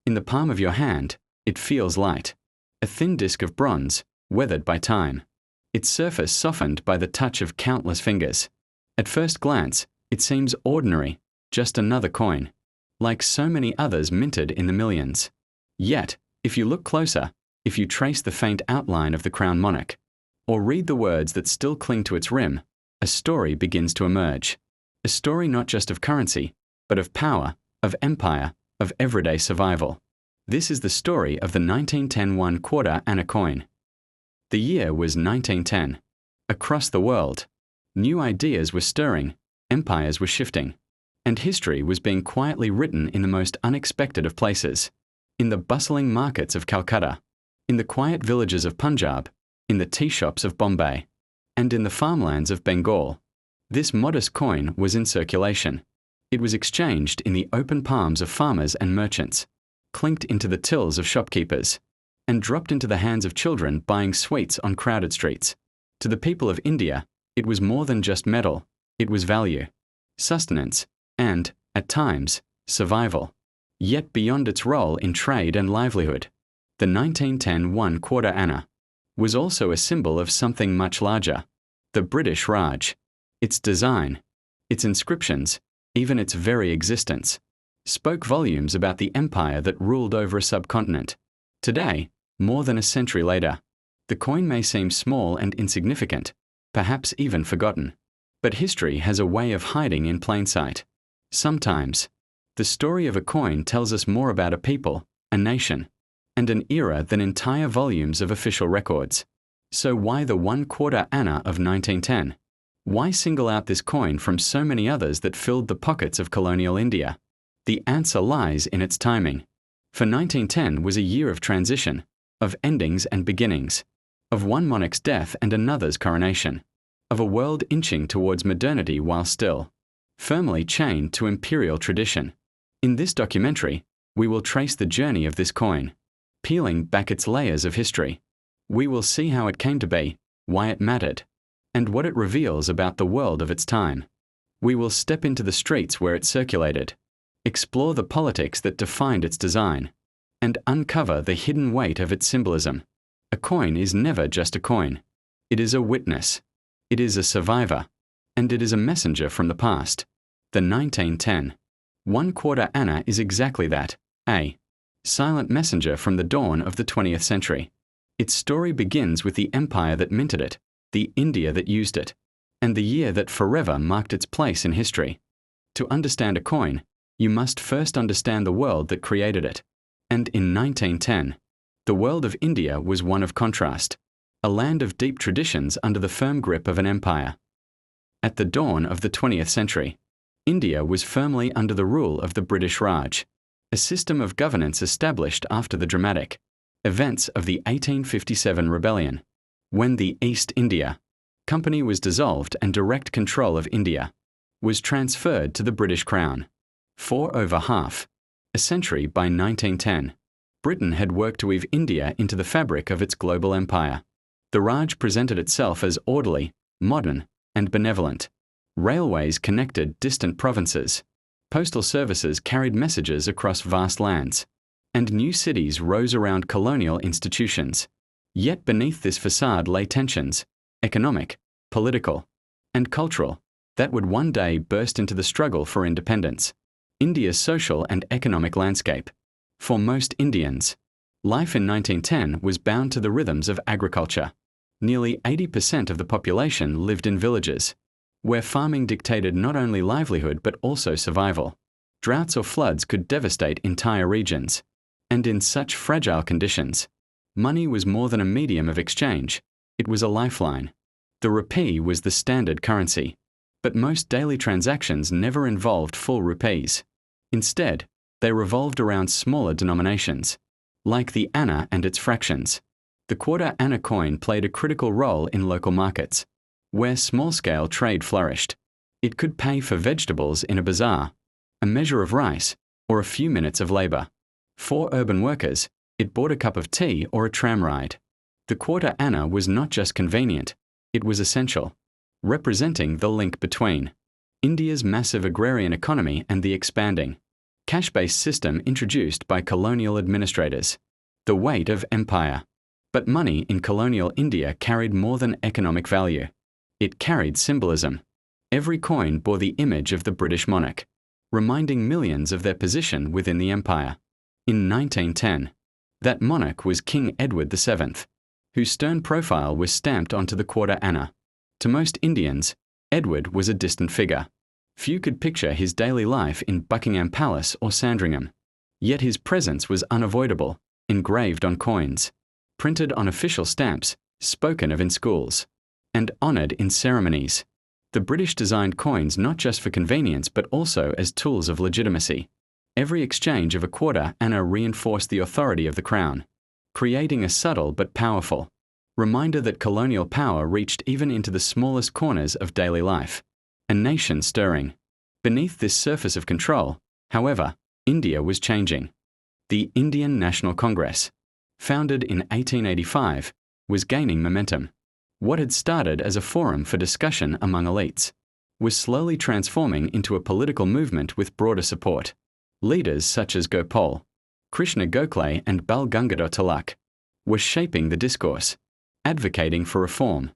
In the palm of your hand, it feels light. A thin disc of bronze, weathered by time. Its surface softened by the touch of countless fingers. At first glance, it seems ordinary, just another coin, like so many others minted in the millions. Yet, if you look closer, if you trace the faint outline of the crown monarch, or read the words that still cling to its rim, a story begins to emerge. A story not just of currency, but of power, of empire, of everyday survival. This is the story of the 1910 1/4 anna coin. The year was 1910. Across the world, new ideas were stirring, empires were shifting, and history was being quietly written in the most unexpected of places. In the bustling markets of Calcutta, in the quiet villages of Punjab, in the tea shops of Bombay, and in the farmlands of Bengal, this modest coin was in circulation. It was exchanged in the open palms of farmers and merchants, clinked into the tills of shopkeepers, and dropped into the hands of children buying sweets on crowded streets. To the people of India, it was more than just metal, it was value, sustenance, and, at times, survival. Yet beyond its role in trade and livelihood, the 1910 1/4 anna was also a symbol of something much larger, the British Raj. Its design, its inscriptions, even its very existence, spoke volumes about the empire that ruled over a subcontinent. Today, more than a century later, the coin may seem small and insignificant, perhaps even forgotten. But history has a way of hiding in plain sight. Sometimes, the story of a coin tells us more about a people, a nation, and an era than entire volumes of official records. So why the 1/4 anna of 1910? Why single out this coin from so many others that filled the pockets of colonial India? The answer lies in its timing. For 1910 was a year of transition, of endings and beginnings, of one monarch's death and another's coronation, of a world inching towards modernity while still firmly chained to imperial tradition. In this documentary, we will trace the journey of this coin, peeling back its layers of history. We will see how it came to be, why it mattered, and what it reveals about the world of its time. We will step into the streets where it circulated, explore the politics that defined its design, and uncover the hidden weight of its symbolism. A coin is never just a coin. It is a witness. It is a survivor. And it is a messenger from the past. The 1910 1/4 anna is exactly that, a silent messenger from the dawn of the 20th century. Its story begins with the empire that minted it, the India that used it, and the year that forever marked its place in history. To understand a coin, you must first understand the world that created it. And in 1910, the world of India was one of contrast, a land of deep traditions under the firm grip of an empire. At the dawn of the 20th century, India was firmly under the rule of the British Raj, a system of governance established after the dramatic events of the 1857 rebellion, when the East India Company was dissolved and direct control of India was transferred to the British Crown. For over half a century by 1910, Britain had worked to weave India into the fabric of its global empire. The Raj presented itself as orderly, modern, and benevolent. Railways connected distant provinces. Postal services carried messages across vast lands. And new cities rose around colonial institutions. Yet beneath this facade lay tensions, economic, political, and cultural, that would one day burst into the struggle for independence. India's social and economic landscape. For most Indians, life in 1910 was bound to the rhythms of agriculture. Nearly 80% of the population lived in villages, where farming dictated not only livelihood but also survival. Droughts or floods could devastate entire regions. And in such fragile conditions, money was more than a medium of exchange, it was a lifeline. The rupee was the standard currency, but most daily transactions never involved full rupees. Instead, they revolved around smaller denominations, like the anna and its fractions. The 1/4 anna coin played a critical role in local markets, where small-scale trade flourished. It could pay for vegetables in a bazaar, a measure of rice, or a few minutes of labor. For urban workers, it bought a cup of tea or a tram ride. The 1/4 anna was not just convenient, it was essential, representing the link between India's massive agrarian economy and the expanding cash-based system introduced by colonial administrators. The weight of empire. But money in colonial India carried more than economic value. It carried symbolism. Every coin bore the image of the British monarch, reminding millions of their position within the empire. In 1910, that monarch was King Edward VII, whose stern profile was stamped onto the quarter anna. To most Indians, Edward was a distant figure. Few could picture his daily life in Buckingham Palace or Sandringham. Yet his presence was unavoidable, engraved on coins, printed on official stamps, spoken of in schools, and honoured in ceremonies. The British designed coins not just for convenience but also as tools of legitimacy. Every exchange of a quarter anna reinforced the authority of the crown, creating a subtle but powerful reminder that colonial power reached even into the smallest corners of daily life. A nation stirring. Beneath this surface of control, however, India was changing. The Indian National Congress, founded in 1885, was gaining momentum. What had started as a forum for discussion among elites was slowly transforming into a political movement with broader support. Leaders such as Gopal, Krishna Gokhale and Bal Gangadhar Tilak were shaping the discourse, advocating for reform,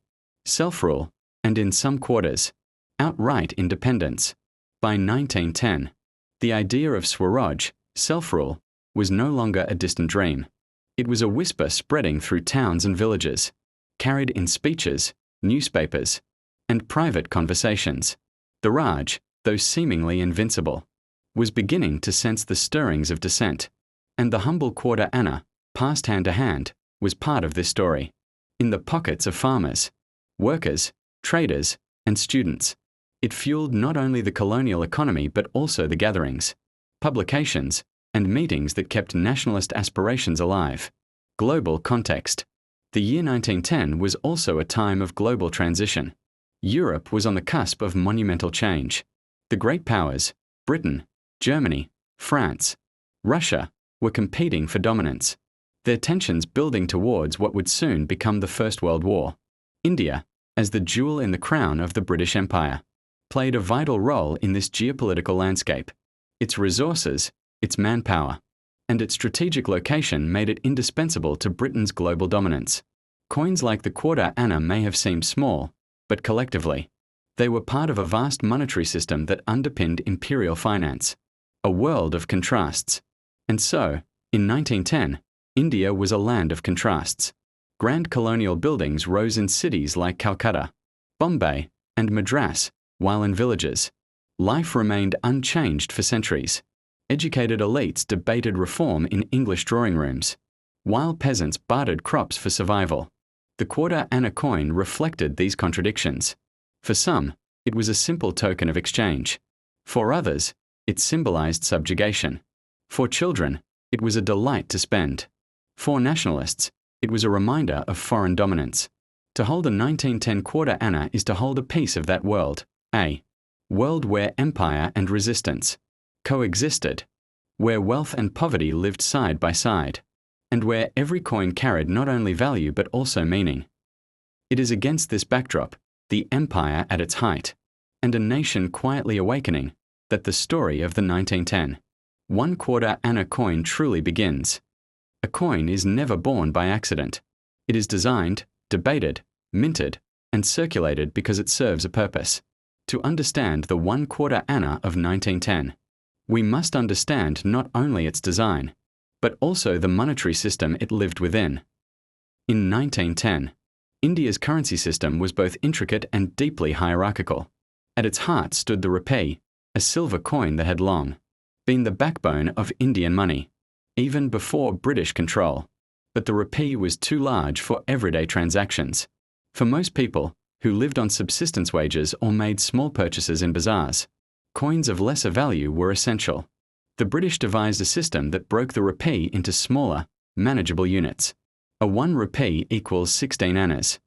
self-rule, and in some quarters, outright independence. By 1910, the idea of Swaraj, self-rule, was no longer a distant dream. It was a whisper spreading through towns and villages, carried in speeches, newspapers, and private conversations. The Raj, though seemingly invincible, was beginning to sense the stirrings of dissent, and the humble quarter anna, passed hand to hand, was part of this story. In the pockets of farmers, workers, traders, and students, it fueled not only the colonial economy but also the gatherings, publications, and meetings that kept nationalist aspirations alive. Global context. The year 1910 was also a time of global transition. Europe was on the cusp of monumental change. The great powers, Britain, Germany, France, Russia, were competing for dominance, their tensions building towards what would soon become the First World War. India, as the jewel in the crown of the British Empire, played a vital role in this geopolitical landscape. Its resources, its manpower, and its strategic location made it indispensable to Britain's global dominance. Coins like the quarter anna may have seemed small, but collectively, they were part of a vast monetary system that underpinned imperial finance, a world of contrasts. And so, in 1910, India was a land of contrasts. Grand colonial buildings rose in cities like Calcutta, Bombay, and Madras, while in villages, life remained unchanged for centuries. Educated elites debated reform in English drawing rooms, while peasants bartered crops for survival. The quarter anna coin reflected these contradictions. For some, it was a simple token of exchange. For others, it symbolized subjugation. For children, it was a delight to spend. For nationalists, it was a reminder of foreign dominance. To hold a 1910 quarter anna is to hold a piece of that world, a world where empire and resistance coexisted, where wealth and poverty lived side by side, and where every coin carried not only value but also meaning. It is against this backdrop, the empire at its height, and a nation quietly awakening, that the story of the 1910 1 quarter anna coin truly begins. A coin is never born by accident. It is designed, debated, minted, and circulated because it serves a purpose. To understand the 1 quarter anna of 1910, we must understand not only its design, but also the monetary system it lived within. In 1910, India's currency system was both intricate and deeply hierarchical. At its heart stood the rupee, a silver coin that had long been the backbone of Indian money, even before British control. But the rupee was too large for everyday transactions. For most people who lived on subsistence wages or made small purchases in bazaars, coins of lesser value were essential. The British devised a system that broke the rupee into smaller, manageable units. A 1 rupee equals 16 annas.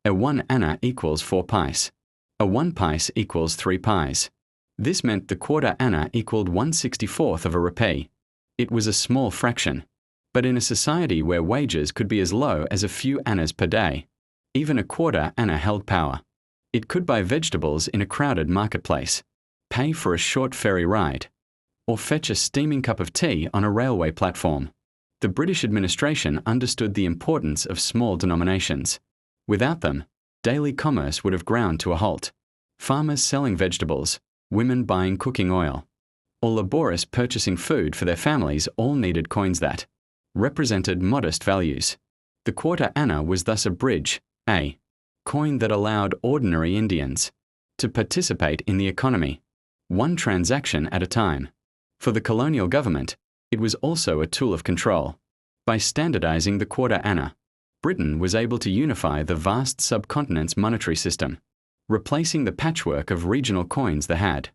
A 1 anna equals 4 pice. A 1 pice equals 3 pies. This meant the quarter anna equaled 1/64th of a rupee. It was a small fraction, but in a society where wages could be as low as a few annas per day, even a quarter anna held power. It could buy vegetables in a crowded marketplace, pay for a short ferry ride, or fetch a steaming cup of tea on a railway platform. The British administration understood the importance of small denominations. Without them, daily commerce would have ground to a halt. Farmers selling vegetables, women buying cooking oil, or laborious purchasing food for their families all needed coins that represented modest values. The quarter anna was thus a bridge, a coin that allowed ordinary Indians to participate in the economy, one transaction at a time. For the colonial government, it was also a tool of control. By standardizing the quarter anna, Britain was able to unify the vast subcontinent's monetary system, replacing the patchwork of regional coins that had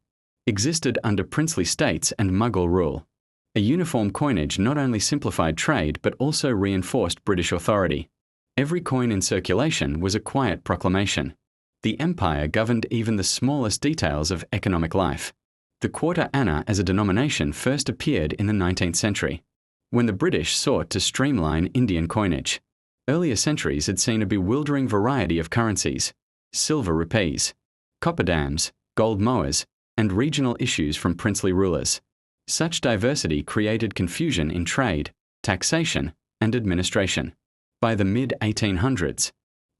existed under princely states and Mughal rule. A uniform coinage not only simplified trade but also reinforced British authority. Every coin in circulation was a quiet proclamation. The empire governed even the smallest details of economic life. The quarter anna as a denomination first appeared in the 19th century, when the British sought to streamline Indian coinage. Earlier centuries had seen a bewildering variety of currencies: silver rupees, copper dams, gold mohurs, and regional issues from princely rulers. Such diversity created confusion in trade, taxation, and administration. By the mid-1800s,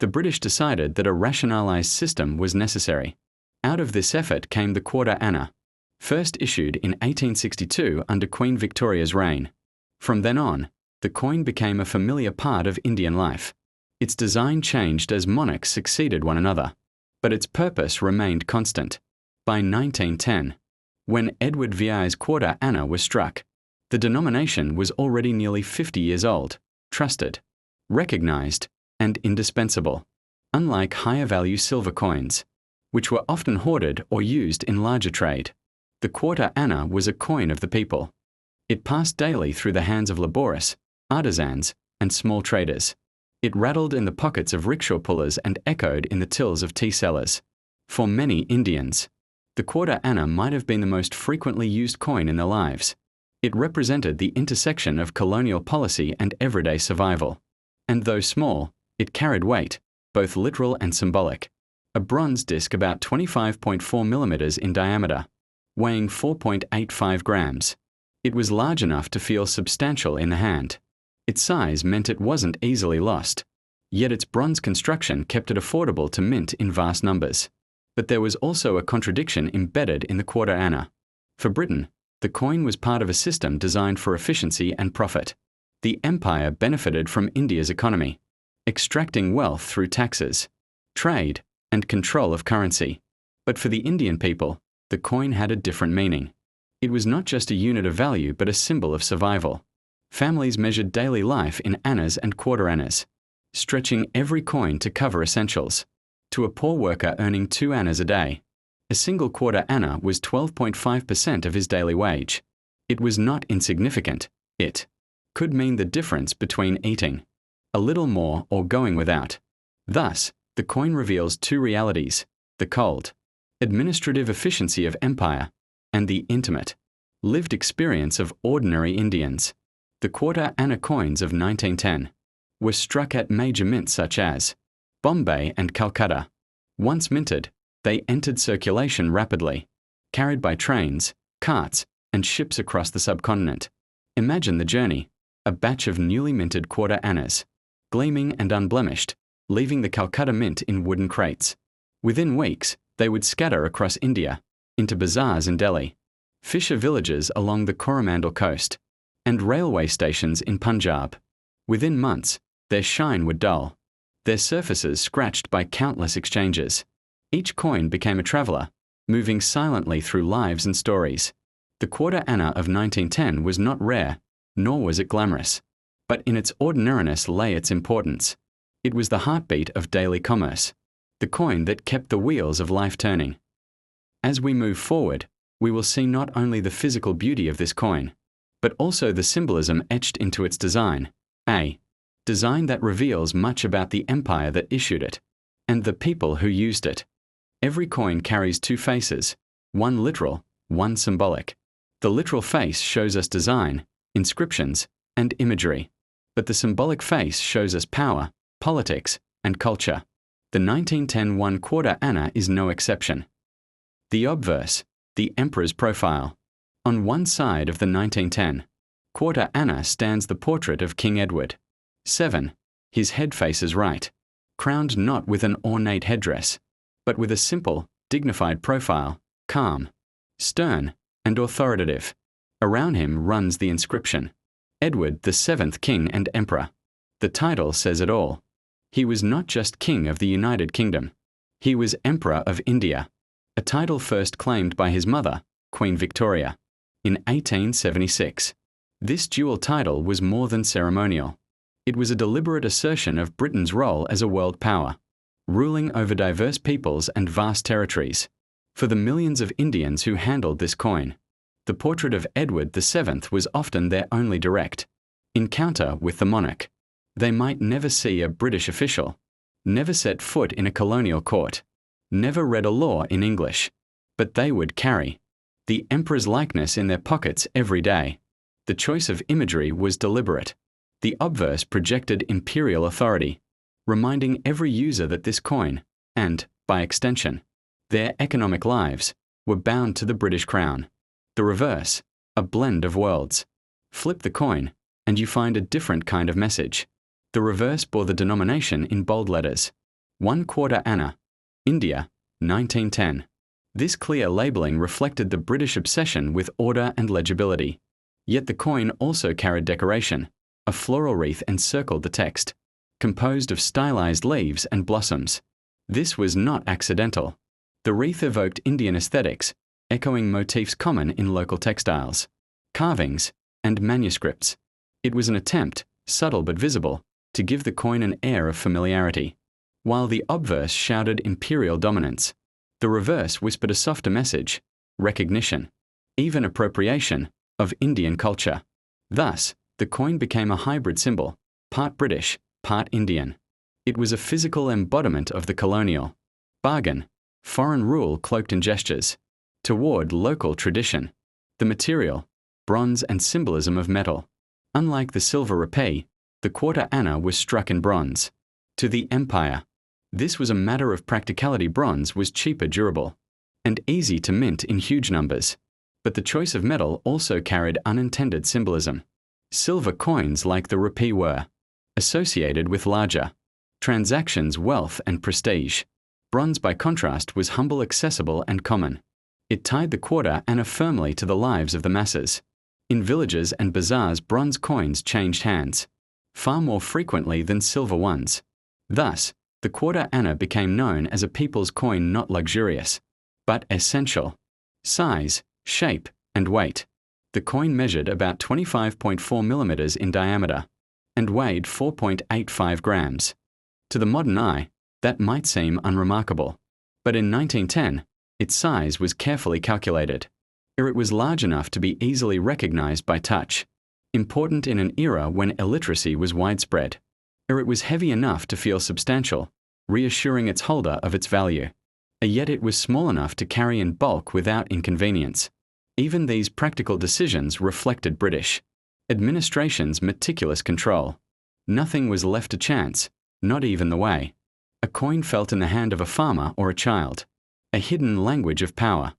the British decided that a rationalized system was necessary. Out of this effort came the quarter anna, first issued in 1862 under Queen Victoria's reign. From then on, the coin became a familiar part of Indian life. Its design changed as monarchs succeeded one another, but its purpose remained constant. By 1910, when Edward VI's quarter anna was struck, the denomination was already nearly 50 years old, trusted, recognized, and indispensable. Unlike higher-value silver coins, which were often hoarded or used in larger trade, the quarter anna was a coin of the people. It passed daily through the hands of laborious, artisans, and small traders. It rattled in the pockets of rickshaw pullers and echoed in the tills of tea sellers. For many Indians, the quarter anna might have been the most frequently used coin in their lives. It represented the intersection of colonial policy and everyday survival. And though small, it carried weight, both literal and symbolic. A bronze disc about 25.4 millimeters in diameter, weighing 4.85 grams. It was large enough to feel substantial in the hand. Its size meant it wasn't easily lost, yet its bronze construction kept it affordable to mint in vast numbers. But there was also a contradiction embedded in the quarter anna. For Britain, the coin was part of a system designed for efficiency and profit. The empire benefited from India's economy, extracting wealth through taxes, trade, and control of currency. But for the Indian people, the coin had a different meaning. It was not just a unit of value but a symbol of survival. Families measured daily life in annas and quarter annas, stretching every coin to cover essentials. To a poor worker earning 2 annas a day, a single quarter anna was 12.5% of his daily wage. It was not insignificant. It could mean the difference between eating a little more or going without. Thus, the coin reveals two realities: the cold, administrative efficiency of empire, and the intimate, lived experience of ordinary Indians. The quarter anna coins of 1910 were struck at major mints such as Bombay and Calcutta. Once minted, they entered circulation rapidly, carried by trains, carts, and ships across the subcontinent. Imagine the journey: a batch of newly minted quarter annas, gleaming and unblemished, leaving the Calcutta Mint in wooden crates. Within weeks, they would scatter across India, into bazaars in Delhi, fisher villages along the Coromandel coast, and railway stations in Punjab. Within months, their shine would dull, their surfaces scratched by countless exchanges. Each coin became a traveller, moving silently through lives and stories. The quarter anna of 1910 was not rare, nor was it glamorous. But in its ordinariness lay its importance. It was the heartbeat of daily commerce, the coin that kept the wheels of life turning. As we move forward, we will see not only the physical beauty of this coin, but also the symbolism etched into its design. A design that reveals much about the empire that issued it, and the people who used it. Every coin carries two faces, one literal, one symbolic. The literal face shows us design, inscriptions, and imagery, but the symbolic face shows us power, politics, and culture. The 1910 1/4 anna is no exception. The obverse, the emperor's profile. On one side of the 1910 quarter anna stands the portrait of King Edward. 7. His head faces right, crowned not with an ornate headdress, but with a simple, dignified profile, calm, stern, and authoritative. Around him runs the inscription, Edward the Seventh King and Emperor. The title says it all. He was not just King of the United Kingdom. He was Emperor of India, a title first claimed by his mother, Queen Victoria, in 1876. This dual title was more than ceremonial. It was a deliberate assertion of Britain's role as a world power, ruling over diverse peoples and vast territories. For the millions of Indians who handled this coin, the portrait of Edward VII was often their only direct encounter with the monarch. They might never see a British official, never set foot in a colonial court, never read a law in English, but they would carry the emperor's likeness in their pockets every day. The choice of imagery was deliberate. The obverse projected imperial authority, reminding every user that this coin, and, by extension, their economic lives, were bound to the British crown. The reverse, a blend of worlds. Flip the coin, and you find a different kind of message. The reverse bore the denomination in bold letters, 1/4 anna, India, 1910. This clear labelling reflected the British obsession with order and legibility. Yet the coin also carried decoration. A floral wreath encircled the text, composed of stylized leaves and blossoms. This was not accidental. The wreath evoked Indian aesthetics, echoing motifs common in local textiles, carvings, and manuscripts. It was an attempt, subtle but visible, to give the coin an air of familiarity. While the obverse shouted imperial dominance, the reverse whispered a softer message, recognition, even appropriation, of Indian culture. Thus, the coin became a hybrid symbol, part British, part Indian. It was a physical embodiment of the colonial bargain, foreign rule cloaked in gestures, toward local tradition. The material, bronze and symbolism of metal. Unlike the silver rupee, the quarter anna was struck in bronze. To the empire, this was a matter of practicality. Bronze was cheaper, durable, and easy to mint in huge numbers. But the choice of metal also carried unintended symbolism. Silver coins like the rupee were associated with larger transactions, wealth, and prestige. Bronze, by contrast, was humble, accessible, and common. It tied the quarter anna firmly to the lives of the masses. In villages and bazaars, bronze coins changed hands far more frequently than silver ones. Thus, the quarter anna became known as a people's coin, not luxurious, but essential. Size, shape, and weight. The coin measured about 25.4 millimeters in diameter and weighed 4.85 grams. To the modern eye, that might seem unremarkable, but in 1910, its size was carefully calculated. It was large enough to be easily recognized by touch, important in an era when illiteracy was widespread. It was heavy enough to feel substantial, reassuring its holder of its value. Yet it was small enough to carry in bulk without inconvenience. Even these practical decisions reflected British administration's meticulous control. Nothing was left to chance, not even the way. A coin felt in the hand of a farmer or a child. A hidden language of power.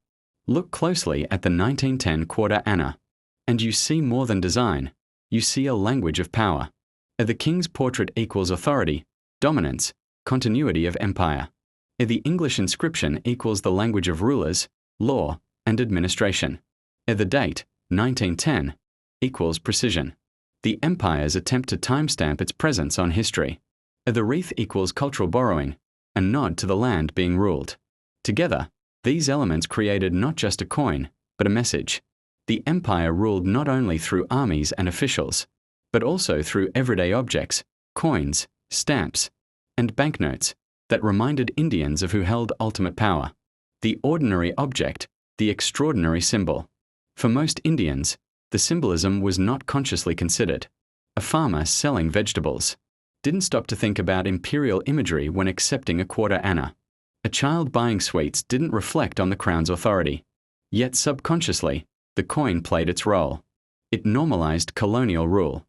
Look closely at the 1910 quarter anna, and you see more than design. You see a language of power. The king's portrait equals authority, dominance, continuity of empire. The English inscription equals the language of rulers, law, and administration. The date, 1910, equals precision. The empire's attempt to timestamp its presence on history. The wreath equals cultural borrowing, a nod to the land being ruled. Together, these elements created not just a coin, but a message. The empire ruled not only through armies and officials, but also through everyday objects, coins, stamps, and banknotes that reminded Indians of who held ultimate power. The ordinary object, the extraordinary symbol. For most Indians, the symbolism was not consciously considered. A farmer selling vegetables didn't stop to think about imperial imagery when accepting a quarter anna. A child buying sweets didn't reflect on the crown's authority. Yet subconsciously, the coin played its role. It normalized colonial rule.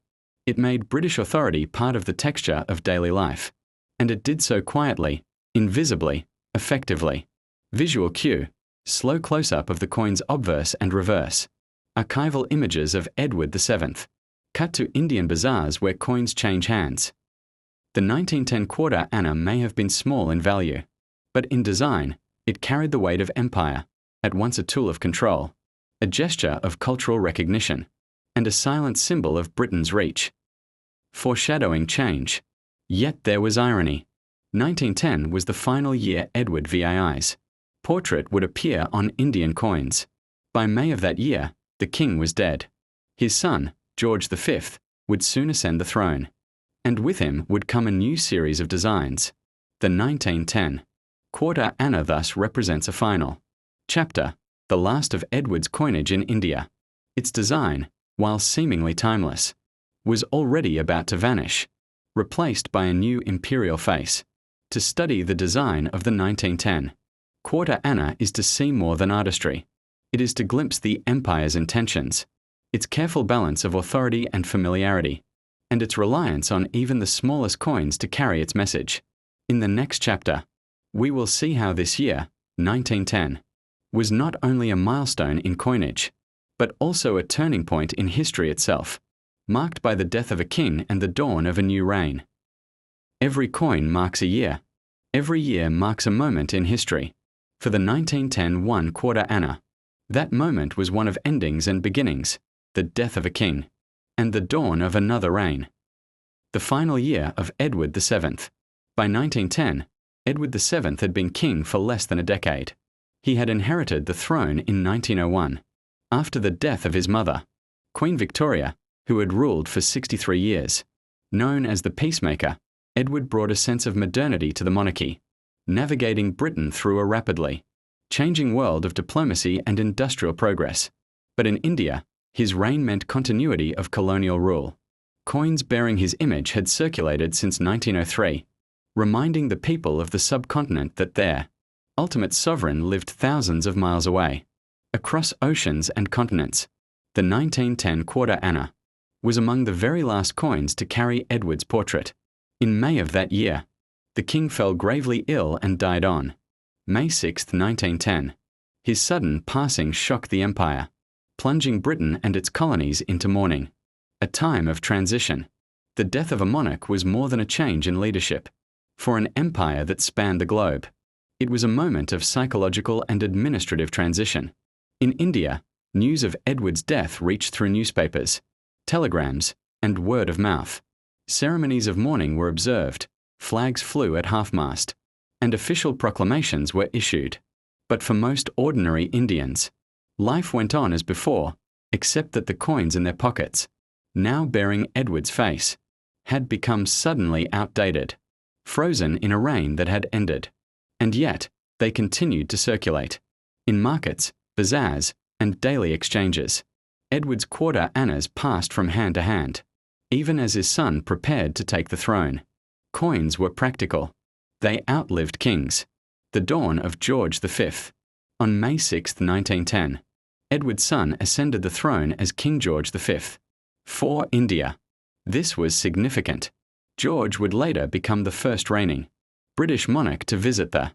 It made British authority part of the texture of daily life. And it did so quietly, invisibly, effectively. Visual cue, slow close-up of the coin's obverse and reverse. archival images of Edward VII, cut to Indian bazaars where coins change hands. The 1910 quarter anna may have been small in value, but in design, it carried the weight of empire, at once a tool of control, a gesture of cultural recognition, and a silent symbol of Britain's reach. Foreshadowing change. Yet there was irony. 1910 was the final year Edward VII's portrait would appear on Indian coins. By May of that year, the king was dead. His son, George V, would soon ascend the throne, and with him would come a new series of designs. The 1910 quarter anna thus represents a final chapter, the last of Edward's coinage in India. Its design, while seemingly timeless, was already about to vanish, replaced by a new imperial face. To study the design of the 1910 quarter anna is to see more than artistry. It is to glimpse the empire's intentions, its careful balance of authority and familiarity, and its reliance on even the smallest coins to carry its message. In the next chapter, we will see how this year, 1910, was not only a milestone in coinage, but also a turning point in history itself, marked by the death of a king and the dawn of a new reign. Every coin marks a year. Every year marks a moment in history. For the 1910 1/4 anna, that moment was one of endings and beginnings, the death of a king, and the dawn of another reign. The final year of Edward VII. By 1910, Edward VII had been king for less than a decade. He had inherited the throne in 1901, after the death of his mother, Queen Victoria, who had ruled for 63 years. Known as the Peacemaker, Edward brought a sense of modernity to the monarchy, navigating Britain through a rapidly changing world of diplomacy and industrial progress. But in India, his reign meant continuity of colonial rule. Coins bearing his image had circulated since 1903, reminding the people of the subcontinent that their ultimate sovereign lived thousands of miles away, across oceans and continents. The 1910 quarter anna was among the very last coins to carry Edward's portrait. In May of that year, the king fell gravely ill and died on May 6, 1910. His sudden passing shocked the empire, plunging Britain and its colonies into mourning. A time of transition. The death of a monarch was more than a change in leadership. For an empire that spanned the globe, it was a moment of psychological and administrative transition. In India, news of Edward's death reached through newspapers, telegrams, and word of mouth. Ceremonies of mourning were observed, flags flew at half-mast, and official proclamations were issued. But for most ordinary Indians, life went on as before, except that the coins in their pockets, now bearing Edward's face, had become suddenly outdated, frozen in a reign that had ended. And yet, they continued to circulate. In markets, bazaars, and daily exchanges, Edward's quarter annas passed from hand to hand, even as his son prepared to take the throne. Coins were practical. They outlived kings. The dawn of George V. On May 6, 1910, Edward's son ascended the throne as King George V. For India, this was significant. George would later become the first reigning British monarch to visit the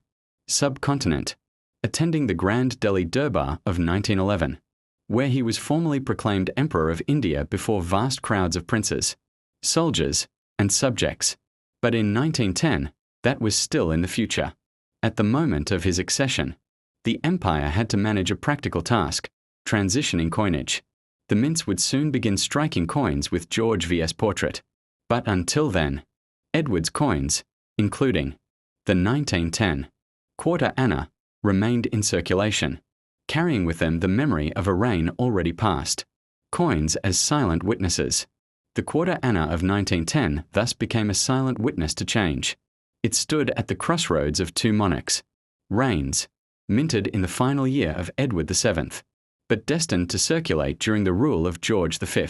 subcontinent, attending the Grand Delhi Durbar of 1911, where he was formally proclaimed Emperor of India before vast crowds of princes, soldiers, and subjects. But in 1910, that was still in the future. At the moment of his accession, the empire had to manage a practical task, transitioning coinage. The mints would soon begin striking coins with George V's portrait. But until then, Edward's coins, including the 1910 quarter anna, remained in circulation, carrying with them the memory of a reign already past. Coins as silent witnesses. The quarter anna of 1910 thus became a silent witness to change. It stood at the crossroads of two monarchs, reigns, minted in the final year of Edward VII, but destined to circulate during the rule of George V.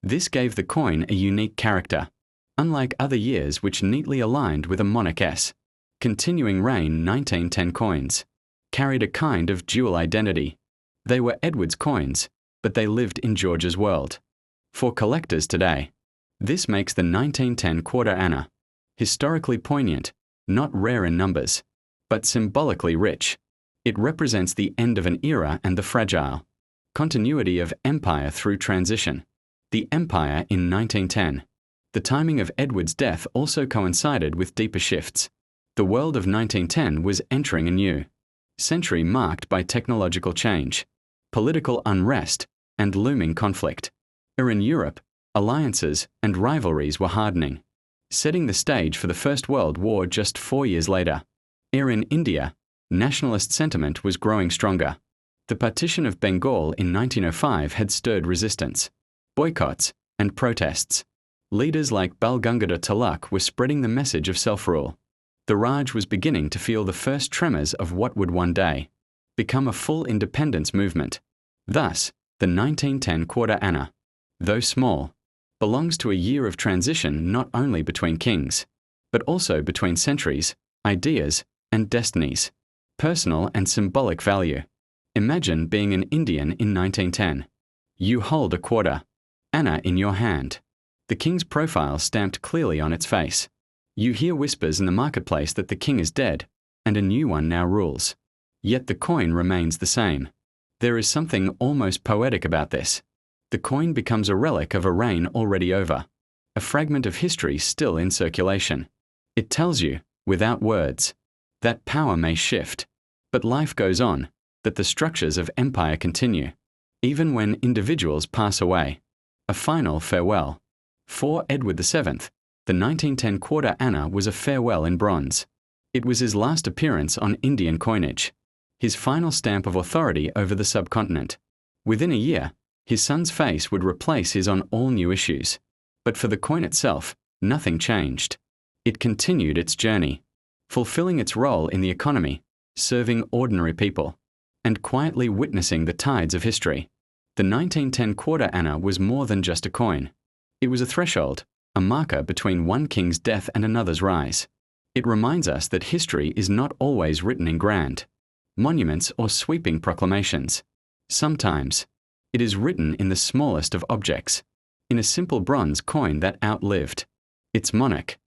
This gave the coin a unique character, unlike other years which neatly aligned with a monarch's. Continuing reign 1910 coins carried a kind of dual identity. They were Edward's coins, but they lived in George's world. For collectors today, this makes the 1910 quarter anna historically poignant, not rare in numbers, but symbolically rich. It represents the end of an era and the fragile, Continuity of empire through transition. The empire in 1910. The timing of Edward's death also coincided with deeper shifts. The world of 1910 was entering a new century marked by technological change, political unrest, and looming conflict. In Europe, alliances and rivalries were hardening, setting the stage for the First World War just 4 years later. In India, nationalist sentiment was growing stronger. The partition of Bengal in 1905 had stirred resistance, boycotts, and protests. Leaders like Bal Gangadhar Tilak were spreading the message of self-rule. The Raj was beginning to feel the first tremors of what would one day become a full independence movement. Thus, the 1910 Quarter Anna, though small, belongs to a year of transition not only between kings, but also between centuries, ideas, and destinies, personal and symbolic value. Imagine being an Indian in 1910. You hold a quarter Anna in your hand, the king's profile stamped clearly on its face. You hear whispers in the marketplace that the king is dead, and a new one now rules. Yet the coin remains the same. There is something almost poetic about this. The coin becomes a relic of a reign already over, a fragment of history still in circulation. It tells you, without words, that power may shift, but life goes on, that the structures of empire continue, even when individuals pass away. A final farewell. For Edward VII, the 1910 Quarter Anna was a farewell in bronze. It was his last appearance on Indian coinage, his final stamp of authority over the subcontinent. Within a year, his son's face would replace his on all new issues. But for the coin itself, nothing changed. It continued its journey, fulfilling its role in the economy, serving ordinary people, and quietly witnessing the tides of history. The 1910 Quarter Anna was more than just a coin. It was a threshold, a marker between one king's death and another's rise. It reminds us that history is not always written in grand monuments or sweeping proclamations. Sometimes, it is written in the smallest of objects, in a simple bronze coin that outlived its monarch.